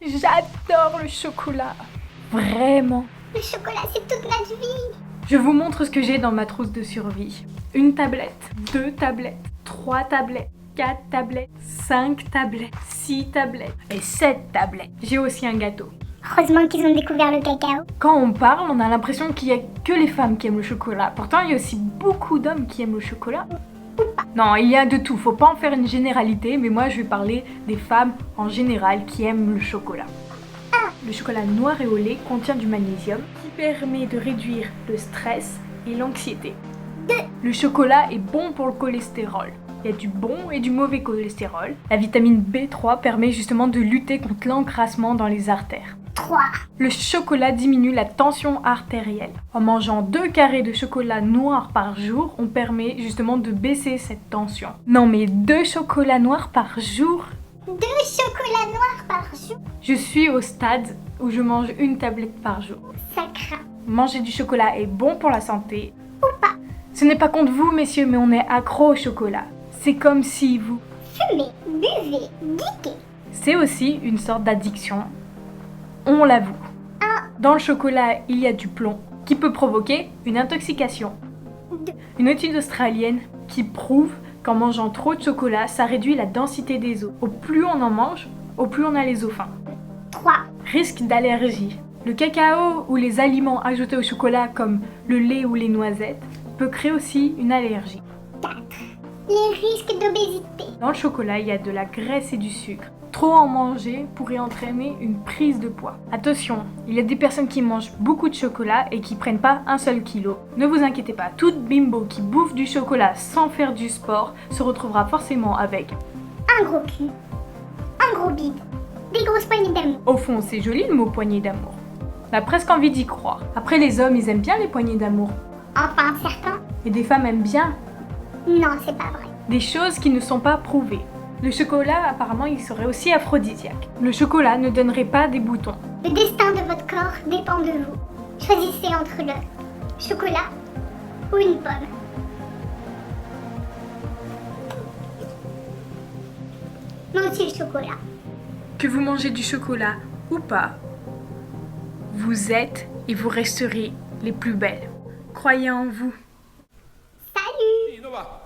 J'adore le chocolat. Vraiment. Le chocolat, c'est toute notre vie. Je vous montre ce que j'ai dans ma trousse de survie. Une tablette, 2 tablettes, 3 tablettes, 4 tablettes, 5 tablettes, 6 tablettes et 7 tablettes. J'ai aussi un gâteau. Heureusement qu'ils ont découvert le cacao. Quand on parle, on a l'impression qu'il n'y a que les femmes qui aiment le chocolat. Pourtant, il y a aussi beaucoup d'hommes qui aiment le chocolat. Non, il y a de tout. Faut pas en faire une généralité, mais moi je vais parler des femmes en général qui aiment le chocolat. Le chocolat noir et au lait contient du magnésium qui permet de réduire le stress et l'anxiété. Le chocolat est bon pour le cholestérol. Il y a du bon et du mauvais cholestérol. La vitamine B3 permet justement de lutter contre l'encrassement dans les artères. 3. Le chocolat diminue la tension artérielle. En mangeant 2 carrés de chocolat noir par jour, on permet justement de baisser cette tension. Non mais 2 chocolats noirs par jour? 2 chocolats noirs par jour. Je suis au stade où je mange une tablette par jour. Ça craint. Manger du chocolat est bon pour la santé. Ou pas. Ce n'est pas contre vous messieurs, mais on est accro au chocolat. C'est comme si vous... Fumez, buvez, geekez. C'est aussi une sorte d'addiction. On l'avoue. Dans le chocolat, il y a du plomb qui peut provoquer une intoxication. 2. Une étude australienne qui prouve qu'en mangeant trop de chocolat, ça réduit la densité des os. Au plus on en mange, au plus on a les os fins. 3. Risque d'allergie. Le cacao ou les aliments ajoutés au chocolat comme le lait ou les noisettes peut créer aussi une allergie. 4. Les risques d'obésité. Dans le chocolat, il y a de la graisse et du sucre. Trop en manger pourrait entraîner une prise de poids. Attention, il y a des personnes qui mangent beaucoup de chocolat et qui prennent pas un seul kilo. Ne vous inquiétez pas, toute bimbo qui bouffe du chocolat sans faire du sport se retrouvera forcément avec Un gros cul. Un gros bide. Des grosses poignées d'amour. Au fond, c'est joli le mot poignée d'amour. On a presque envie d'y croire. Après, les hommes, ils aiment bien les poignées d'amour. Enfin, certains. Et des femmes aiment bien Non, c'est pas vrai. des choses qui ne sont pas prouvées. Le chocolat, apparemment, il serait aussi aphrodisiaque. Le chocolat ne donnerait pas des boutons. Le destin de votre corps dépend de vous. Choisissez entre le chocolat ou une pomme. Moi aussi le chocolat. Que vous mangez du chocolat ou pas, vous êtes et vous resterez les plus belles. Croyez en vous. Salut! Innova.